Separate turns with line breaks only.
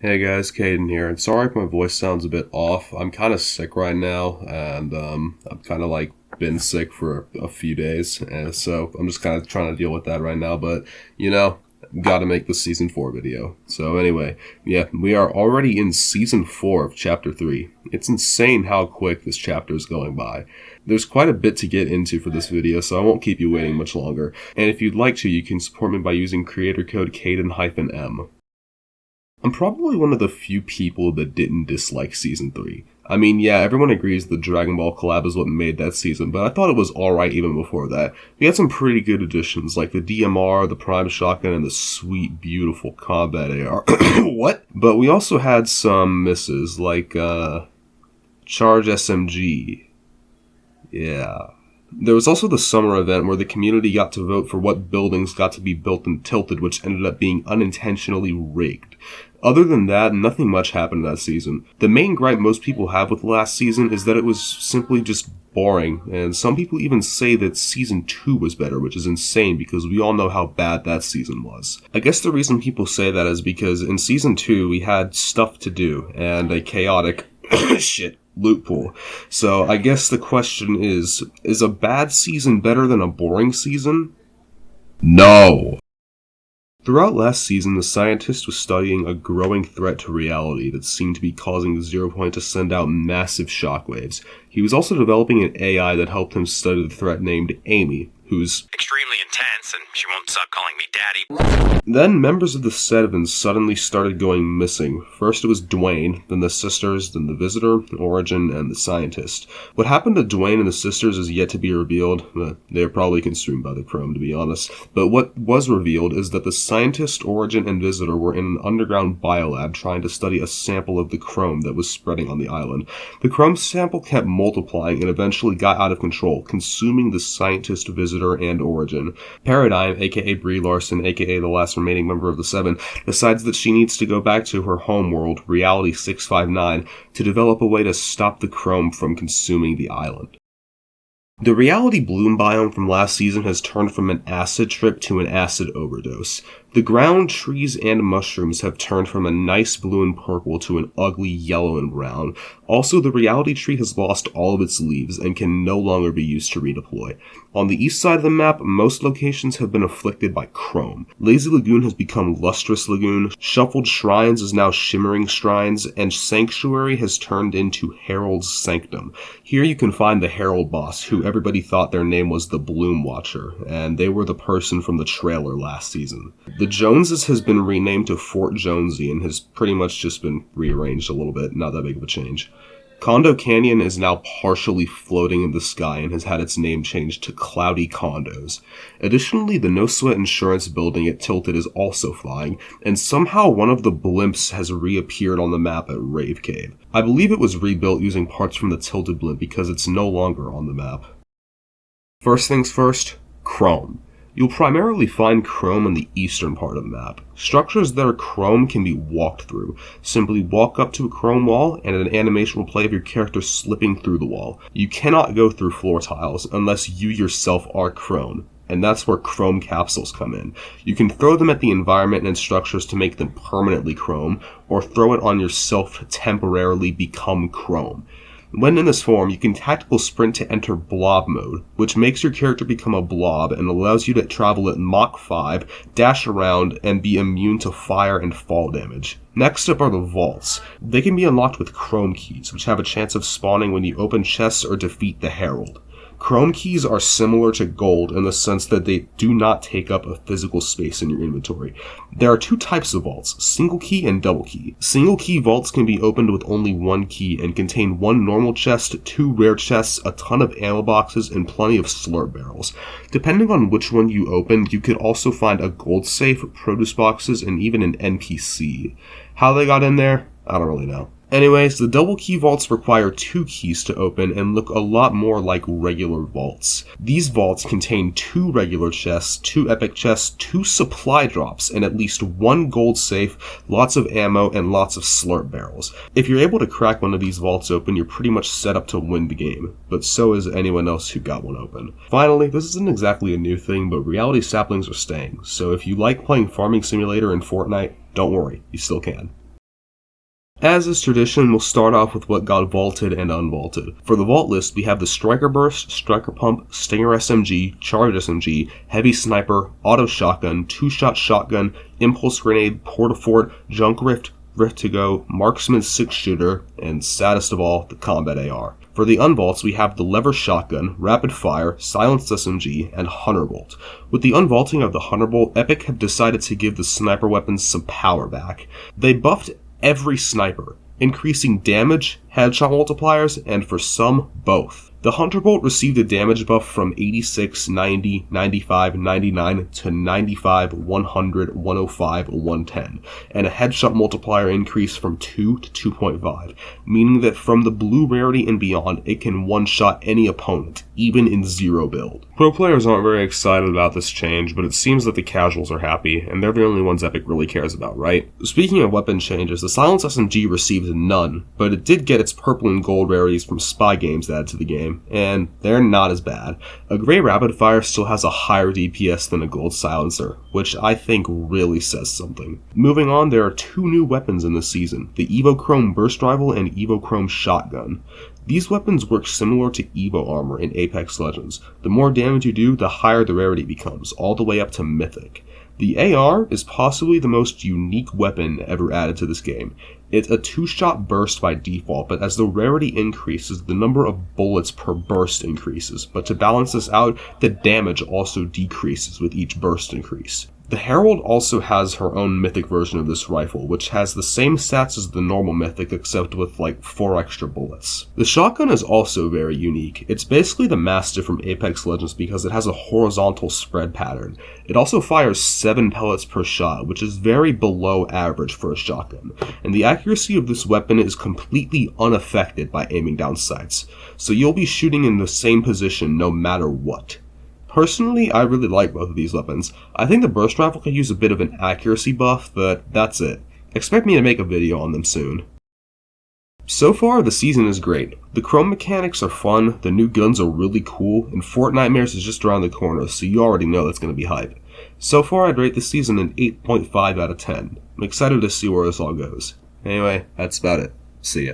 Hey guys, Caden here, and sorry if my voice sounds a bit off. I'm kind of sick right now, and I've kind of been sick for a few days, and so I'm just kind of trying to deal with that right now. But you know, got to make the season 4 video. So anyway, yeah, we are already in season 4 of chapter 3. It's insane how quick this chapter is going by. There's quite a bit to get into for this video, so I won't keep you waiting much longer. And if you'd like to, you can support me by using creator code Cadin-M. I'm probably one of the few people that didn't dislike Season 3. I mean, yeah, everyone agrees the Dragon Ball collab is what made that season, but I thought it was alright even before that. We had some pretty good additions, like the DMR, the Prime Shotgun, and the sweet, beautiful combat AR. What? But we also had some misses, like, Charge SMG. Yeah. There was also the summer event where the community got to vote for what buildings got to be built and tilted, which ended up being unintentionally rigged. Other than that, nothing much happened that season. The main gripe most people have with last season is that it was simply just boring, and some people even say that season 2 was better, which is insane because we all know how bad that season was. I guess the reason people say that is because in season 2 we had stuff to do, and a chaotic loot pool. So I guess the question is a bad season better than a boring season? No! Throughout last season, the scientist was studying a growing threat to reality that seemed to be causing Zero Point to send out massive shockwaves. He was also developing an AI that helped him study the threat named Amy, who's
extremely intense, and she won't stop calling me daddy.
Then members of the Sevens suddenly started going missing. First it was Dwayne, then the sisters, then the visitor, Origin, and the scientist. What happened to Dwayne and the sisters is yet to be revealed. They are probably consumed by the chrome, to be honest. But what was revealed is that the scientist, Origin, and visitor were in an underground biolab trying to study a sample of the chrome that was spreading on the island. The chrome sample kept multiplying and eventually got out of control, consuming the scientist, visitor, and Origin. Paradigm, aka Brie Larson, aka the last remaining member of the Seven, decides that she needs to go back to her homeworld, Reality 659, to develop a way to stop the chrome from consuming the island. The Reality Bloom biome from last season has turned from an acid trip to an acid overdose. The ground, trees, and mushrooms have turned from a nice blue and purple to an ugly yellow and brown. Also, the reality tree has lost all of its leaves and can no longer be used to redeploy. On the east side of the map, most locations have been afflicted by chrome. Lazy Lagoon has become Lustrous Lagoon, Shuffled Shrines is now Shimmering Shrines, and Sanctuary has turned into Herald's Sanctum. Here you can find the Herald boss, who everybody thought their name was the Bloom Watcher, and they were the person from the trailer last season. The Joneses has been renamed to Fort Jonesy and has pretty much just been rearranged a little bit, not that big of a change. Condo Canyon is now partially floating in the sky and has had its name changed to Cloudy Condos. Additionally, the No Sweat Insurance building at Tilted is also flying, and somehow one of the blimps has reappeared on the map at Rave Cave. I believe it was rebuilt using parts from the Tilted blimp because it's no longer on the map. First things first, chrome. You'll primarily find chrome in the eastern part of the map. Structures that are chrome can be walked through. Simply walk up to a chrome wall and an animation will play of your character slipping through the wall. You cannot go through floor tiles unless you yourself are chrome, and that's where chrome capsules come in. You can throw them at the environment and structures to make them permanently chrome, or throw it on yourself to temporarily become chrome. When in this form, you can tactical sprint to enter blob mode, which makes your character become a blob and allows you to travel at Mach 5, dash around, and be immune to fire and fall damage. Next up are the vaults. They can be unlocked with chrome keys, which have a chance of spawning when you open chests or defeat the Herald. Chrome keys are similar to gold in the sense that they do not take up a physical space in your inventory. There are two types of vaults, single key and double key. Single key vaults can be opened with only one key and contain one normal chest, two rare chests, a ton of ammo boxes, and plenty of slurp barrels. Depending on which one you open, you could also find a gold safe, produce boxes, and even an NPC. How they got in there? I don't really know. Anyways, the double key vaults require two keys to open and look a lot more like regular vaults. These vaults contain two regular chests, two epic chests, two supply drops, and at least one gold safe, lots of ammo, and lots of slurp barrels. If you're able to crack one of these vaults open, you're pretty much set up to win the game, but so is anyone else who got one open. Finally, this isn't exactly a new thing, but reality saplings are staying, so if you like playing Farming Simulator in Fortnite, don't worry, you still can. As is tradition, we'll start off with what got vaulted and unvaulted. For the vault list, we have the Striker Burst, Striker Pump, Stinger SMG, Charge SMG, Heavy Sniper, Auto Shotgun, Two-Shot Shotgun, Impulse Grenade, Portafort, Junk Rift, Rift to Go, Marksman 6-Shooter, and saddest of all, the Combat AR. For the unvaults, we have the Lever Shotgun, Rapid Fire, Silenced SMG, and Hunter Bolt. With the unvaulting of the Hunter Bolt, Epic have decided to give the sniper weapons some power back. They buffed every sniper, increasing damage, headshot multipliers, and for some, both. The Hunter Bolt received a damage buff from 86, 90, 95, 99 to 95, 100, 105, 110, and a headshot multiplier increase from 2 to 2.5, meaning that from the blue rarity and beyond, it can one-shot any opponent, even in zero build. Pro players aren't very excited about this change, but it seems that the casuals are happy, and they're the only ones Epic really cares about, right? Speaking of weapon changes, the Silence SMG received none, but it did get its purple and gold rarities from Spy Games added to the game, and they're not as bad. A gray rapid fire still has a higher DPS than a gold silencer, which I think really says something. Moving on, there are two new weapons in this season, the Evo Chrome Burst Rifle and Evo Chrome Shotgun. These weapons work similar to Evo armor in Apex Legends. The more damage you do, the higher the rarity becomes, all the way up to Mythic. The AR is possibly the most unique weapon ever added to this game. It's a two-shot burst by default, but as the rarity increases, the number of bullets per burst increases. But to balance this out, the damage also decreases with each burst increase. The Herald also has her own mythic version of this rifle, which has the same stats as the normal mythic except with like 4 extra bullets. The shotgun is also very unique. It's basically the Mastiff from Apex Legends because it has a horizontal spread pattern. It also fires 7 pellets per shot, which is very below average for a shotgun, and the accuracy of this weapon is completely unaffected by aiming down sights, so you'll be shooting in the same position no matter what. Personally, I really like both of these weapons. I think the Burst Rifle could use a bit of an accuracy buff, but that's it. Expect me to make a video on them soon. So far, the season is great. The chrome mechanics are fun, the new guns are really cool, and Fortnite is just around the corner, so you already know that's going to be hype. So far, I'd rate this season an 8.5 out of 10. I'm excited to see where this all goes. Anyway, that's about it. See ya.